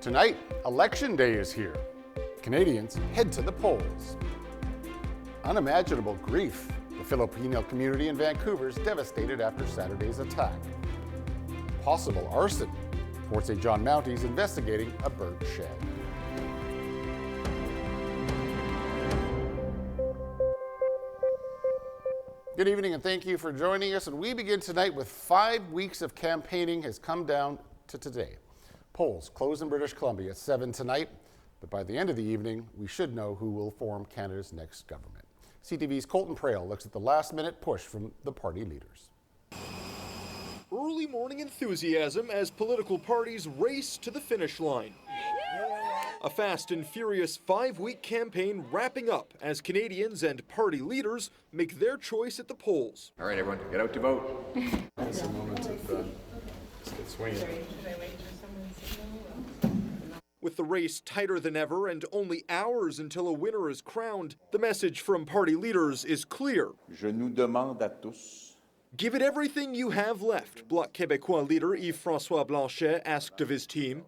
Tonight, Election Day is here. Canadians head to the polls. Unimaginable grief. The Filipino community in Vancouver is devastated after Saturday's attack. Possible arson. Fort St. John Mountie is investigating a burnt shed. Good evening and thank you for joining us. And we begin tonight with 5 weeks of campaigning has come down to today. Polls close in British Columbia at 7 tonight, but by the end of the evening, we should know who will form Canada's next government. CTV's Colton Prale looks at the last-minute push from the party leaders. Early morning enthusiasm as political parties race to the finish line. A fast and furious 5-week campaign wrapping up as Canadians and party leaders make their choice at the polls. All right, everyone, get out to vote. It's a moment of let's get swinging. With the race tighter than ever and only hours until a winner is crowned, the message from party leaders is clear. Je nous demande à tous. Give it everything you have left, Bloc Québécois leader Yves-François Blanchet asked of his team.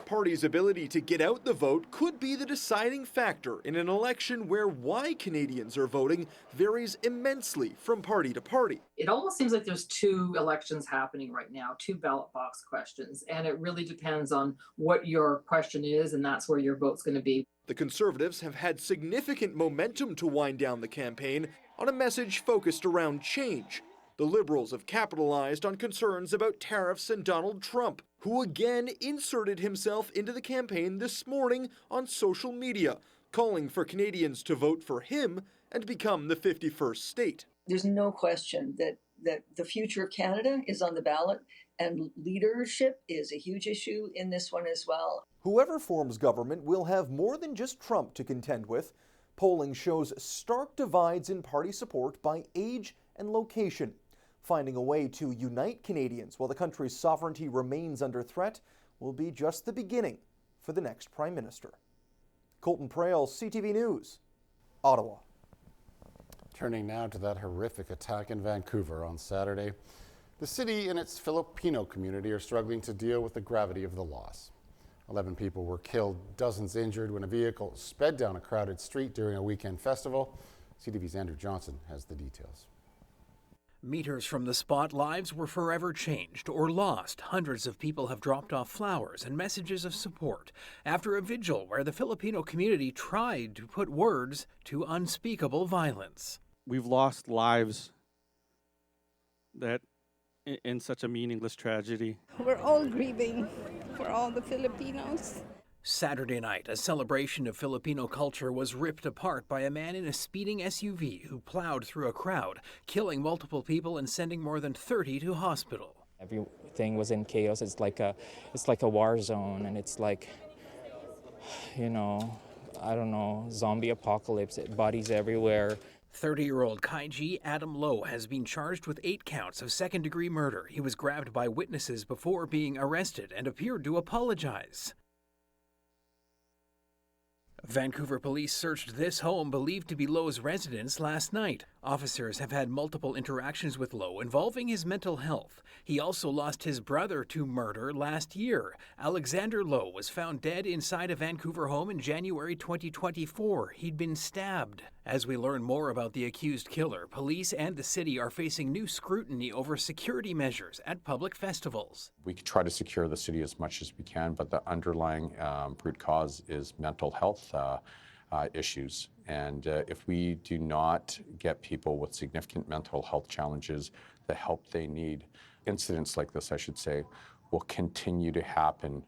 Party's ability to get out the vote could be the deciding factor in an election where why Canadians are voting varies immensely from party to party. It almost seems like there's two elections happening right now, two ballot box questions, and it really depends on what your question is, and that's where your vote's going to be. The Conservatives have had significant momentum to wind down the campaign on a message focused around change. The Liberals have capitalized on concerns about tariffs and Donald Trump, who again inserted himself into the campaign this morning on social media, calling for Canadians to vote for him and become the 51st state. There's no question that the future of Canada is on the ballot, and leadership is a huge issue in this one as well. Whoever forms government will have more than just Trump to contend with. Polling shows stark divides in party support by age and location. Finding a way to unite Canadians while the country's sovereignty remains under threat will be just the beginning for the next Prime Minister. Colton Prale, CTV News, Ottawa. Turning now to that horrific attack in Vancouver on Saturday. The city and its Filipino community are struggling to deal with the gravity of the loss. 11 people were killed, dozens injured when a vehicle sped down a crowded street during a weekend festival. CTV's Andrew Johnson has the details. Meters from the spot, lives were forever changed or lost. Hundreds of people have dropped off flowers and messages of support after a vigil where the Filipino community tried to put words to unspeakable violence. We've lost lives that in such a meaningless tragedy. We're all grieving for all the Filipinos. Saturday night, a celebration of Filipino culture was ripped apart by a man in a speeding SUV who plowed through a crowd, killing multiple people and sending more than 30 to hospital. Everything was in chaos. It's like a war zone, and it's like, I don't know, zombie apocalypse. Bodies everywhere. 30-year-old Kaiji Adam Lowe has been charged with 8 counts of second-degree murder. He was grabbed by witnesses before being arrested and appeared to apologize. Vancouver police searched this home believed to be Lowe's residence last night. Officers have had multiple interactions with Lowe involving his mental health. He also lost his brother to murder last year. Alexander Lowe was found dead inside a Vancouver home in January 2024. He'd been stabbed. As we learn more about the accused killer, police and the city are facing new scrutiny over security measures at public festivals. We try to secure the city as much as we can, but the underlying root cause is mental health issues. And if we do not get people with significant mental health challenges the help they need, incidents like this, I should say, will continue to happen.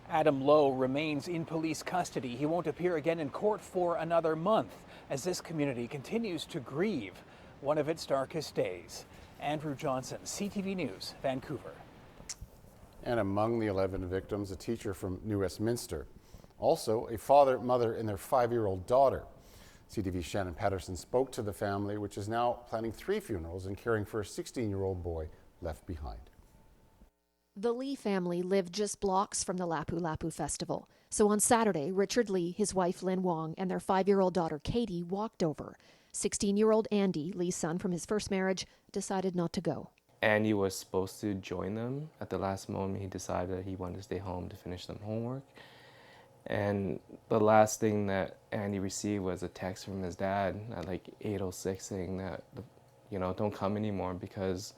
Adam Lowe remains in police custody. He won't appear again in court for another month as this community continues to grieve one of its darkest days. Andrew Johnson, CTV News, Vancouver. And among the 11 victims, a teacher from New Westminster. Also, a father, mother, and their 5-year-old daughter. CTV's Shannon Patterson spoke to the family, which is now planning 3 funerals and caring for a 16-year-old boy left behind. The Lee family lived just blocks from the Lapu Lapu Festival. So on Saturday, Richard Lee, his wife Lynn Wong, and their 5-year-old daughter Katie walked over. 16-year-old Andy, Lee's son from his first marriage, decided not to go. Andy was supposed to join them. At the last moment, he decided that he wanted to stay home to finish some homework. And the last thing that Andy received was a text from his dad at like 8:06 saying that, you know, don't come anymore because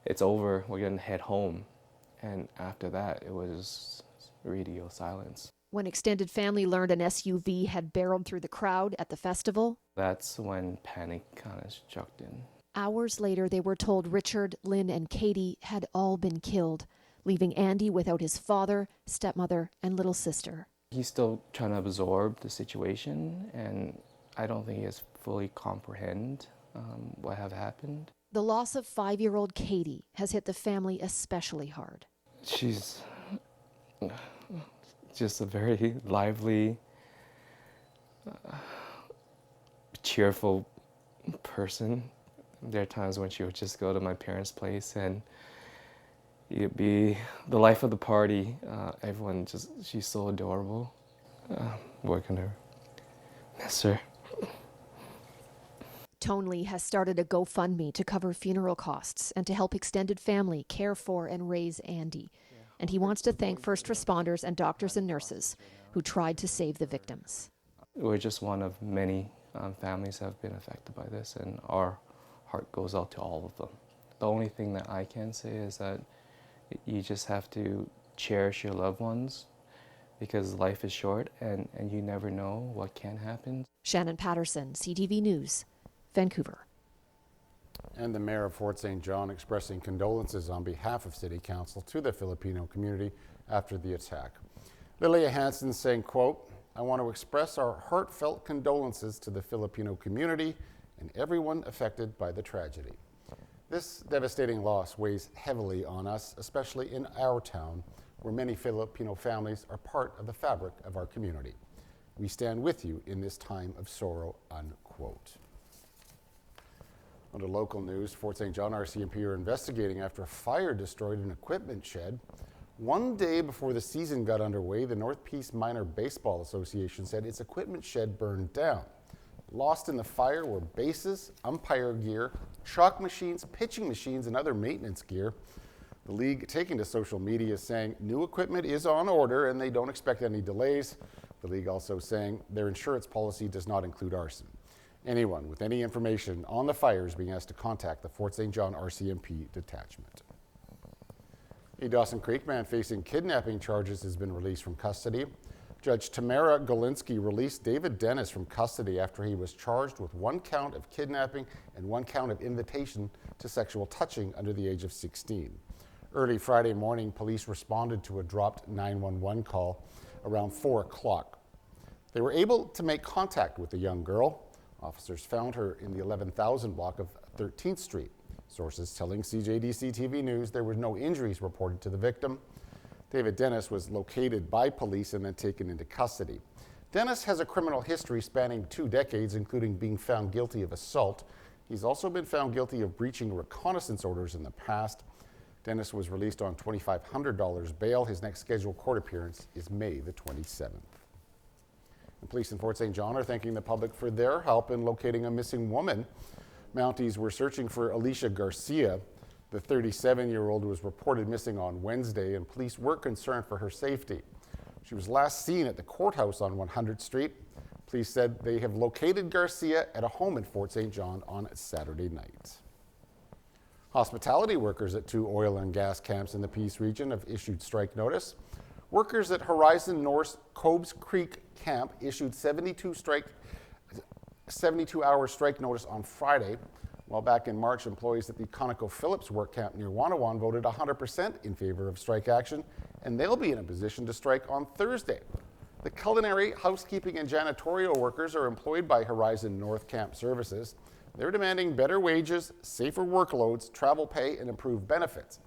it's over, we're gonna head home. And after that, it was radio silence. When extended family learned an SUV had barreled through the crowd at the festival, That's when panic kind of struck in. hours later they were told Richard, Lynn, and Katie had all been killed, leaving Andy without his father, stepmother, and little sister. He's still trying to absorb the situation, and I don't think he has fully comprehend what have happened. The loss of 5-year-old Katie has hit the family especially hard. She's just a very lively, cheerful person. There are times when she would just go to my parents' place and it'd be the life of the party. Everyone she's so adorable. We're gonna miss her. Tonley has started a GoFundMe to cover funeral costs and to help extended family care for and raise Andy. And he wants to thank first responders and doctors and nurses who tried to save the victims. We're just one of many families that have been affected by this, and our heart goes out to all of them. The only thing that I can say is that you just have to cherish your loved ones because life is short and you never know what can happen. Shannon Patterson, CTV News, Vancouver. And the mayor of Fort St. John expressing condolences on behalf of City Council to the Filipino community after the attack. Lilia Hansen saying, quote, "I want to express our heartfelt condolences to the Filipino community and everyone affected by the tragedy. This devastating loss weighs heavily on us, especially in our town, where many Filipino families are part of the fabric of our community. We stand with you in this time of sorrow," unquote. Under local news, Fort St. John RCMP are investigating after a fire destroyed an equipment shed. One day before the season got underway, the North Peace Minor Baseball Association said its equipment shed burned down. Lost in the fire were bases, umpire gear, chalk machines, pitching machines, and other maintenance gear. The league taking to social media saying new equipment is on order and they don't expect any delays. The league also saying their insurance policy does not include arson. Anyone with any information on the fire is being asked to contact the Fort St. John RCMP detachment. A Dawson Creek man facing kidnapping charges has been released from custody. Judge Tamara Golinsky released David Dennis from custody after he was charged with 1 count of kidnapping and 1 count of invitation to sexual touching under the age of 16. Early Friday morning, police responded to a dropped 911 call around 4 o'clock. They were able to make contact with the young girl. Officers found her in the 11,000 block of 13th Street. Sources telling CJDC-TV News there were no injuries reported to the victim. David Dennis was located by police and then taken into custody. Dennis has a criminal history spanning 2 decades, including being found guilty of assault. He's also been found guilty of breaching reconnaissance orders in the past. Dennis was released on $2,500 bail. His next scheduled court appearance is May the 27th. The police in Fort St. John are thanking the public for their help in locating a missing woman. Mounties were searching for Alicia Garcia. The 37-year-old was reported missing on Wednesday, and police were concerned for her safety. She was last seen at the courthouse on 100th Street. Police said they have located Garcia at a home in Fort St. John on Saturday night. Hospitality workers at 2 oil and gas camps in the Peace region have issued strike notice. Workers at Horizon North Cobes Creek Camp issued 72-hour strike notice on Friday. While back in March, employees at the ConocoPhillips work camp near Wanawon voted 100% in favor of strike action, and they'll be in a position to strike on Thursday. The culinary, housekeeping, and janitorial workers are employed by Horizon North Camp Services. They're demanding better wages, safer workloads, travel pay, and improved benefits.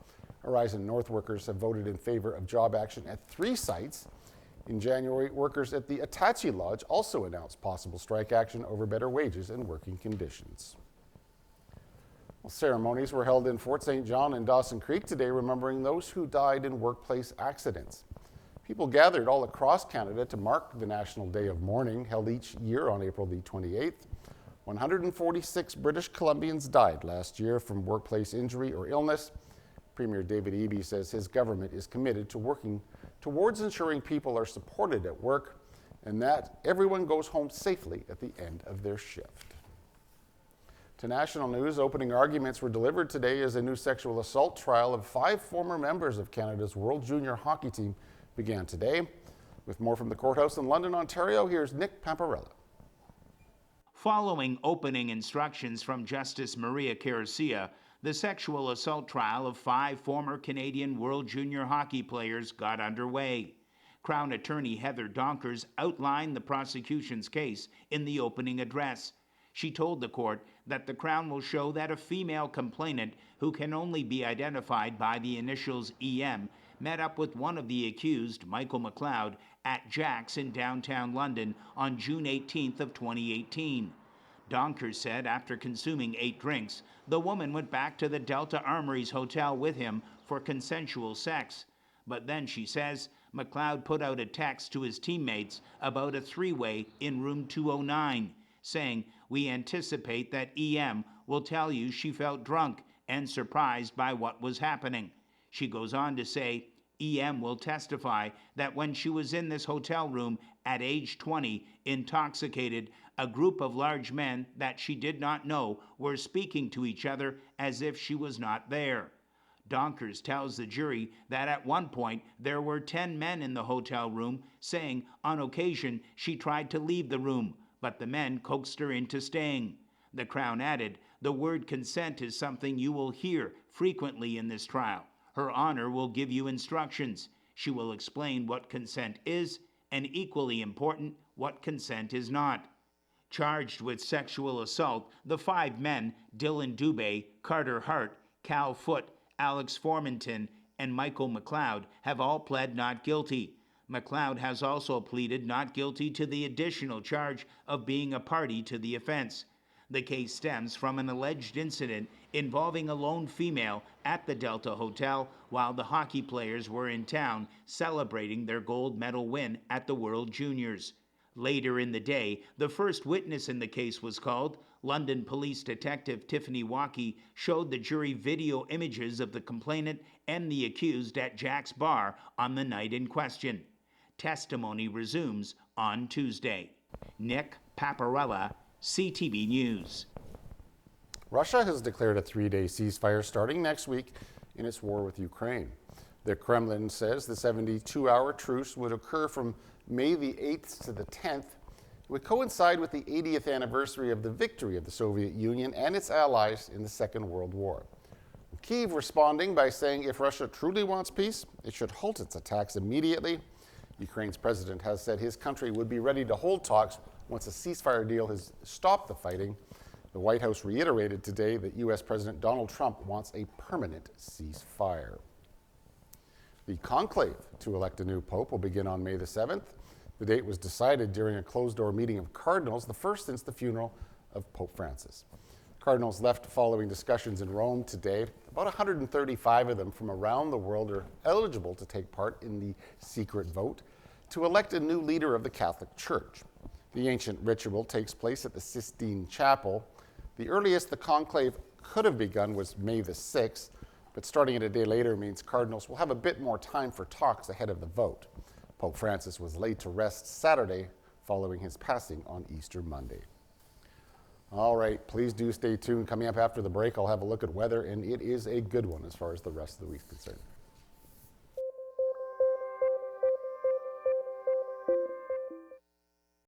Horizon North workers have voted in favor of job action at 3 sites. In January, workers at the Atachi Lodge also announced possible strike action over better wages and working conditions. Well, ceremonies were held in Fort St. John and Dawson Creek today, remembering those who died in workplace accidents. People gathered all across Canada to mark the National Day of Mourning, held each year on April the 28th. 146 British Columbians died last year from workplace injury or illness. Premier David Eby says his government is committed to working towards ensuring people are supported at work and that everyone goes home safely at the end of their shift. To national news, opening arguments were delivered today as a new sexual assault trial of 5 former members of Canada's World Junior Hockey team began today. With more from the courthouse in London, Ontario, here's Nick Pamparella. Following opening instructions from Justice Maria Carcia, the sexual assault trial of 5 former Canadian World Junior Hockey players got underway. Crown Attorney Heather Donkers outlined the prosecution's case in the opening address. She told the court that the Crown will show that a female complainant who can only be identified by the initials EM met up with one of the accused, Michael McLeod, at Jack's in downtown London on June 18th of 2018. Donkers said after consuming 8 drinks, the woman went back to the Delta Armories Hotel with him for consensual sex. But then, she says, McLeod put out a text to his teammates about a 3-way in room 209, saying, "We anticipate that EM will tell you she felt drunk and surprised by what was happening." She goes on to say, EM will testify that when she was in this hotel room at age 20, intoxicated, a group of large men that she did not know were speaking to each other as if she was not there. Donkers tells the jury that at one point there were 10 men in the hotel room, saying on occasion she tried to leave the room, but the men coaxed her into staying. The Crown added, "The word consent is something you will hear frequently in this trial. Her Honor will give you instructions. She will explain what consent is, and equally important, what consent is not." Charged with sexual assault, the 5 men, Dylan Dubé, Carter Hart, Cal Foote, Alex Formanton, and Michael McLeod, have all pled not guilty. McLeod has also pleaded not guilty to the additional charge of being a party to the offense. The case stems from an alleged incident involving a lone female at the Delta Hotel while the hockey players were in town celebrating their gold medal win at the World Juniors. Later in the day, the first witness in the case was called. London Police Detective Tiffany Walkie showed the jury video images of the complainant and the accused at Jack's Bar on the night in question. Testimony resumes on Tuesday. Nick Paparella, CTV News. Russia has declared a 3-day ceasefire starting next week in its war with Ukraine. The Kremlin says the 72-hour truce would occur from May the 8th to the 10th. It would coincide with the 80th anniversary of the victory of the Soviet Union and its allies in the Second World War. Kyiv responding by saying if Russia truly wants peace, it should halt its attacks immediately. Ukraine's president has said his country would be ready to hold talks once a ceasefire deal has stopped the fighting. The White House reiterated today that U.S. President Donald Trump wants a permanent ceasefire. The conclave to elect a new pope will begin on May the 7th. The date was decided during a closed-door meeting of cardinals, the first since the funeral of Pope Francis. Cardinals left following discussions in Rome today. About 135 of them from around the world are eligible to take part in the secret vote to elect a new leader of the Catholic Church. The ancient ritual takes place at the Sistine Chapel. The earliest the conclave could have begun was May the 6th, but starting it a day later means cardinals will have a bit more time for talks ahead of the vote. Pope Francis was laid to rest Saturday following his passing on Easter Monday. All right, please do stay tuned. Coming up after the break, I'll have a look at weather, and it is a good one as far as the rest of the week's concerned.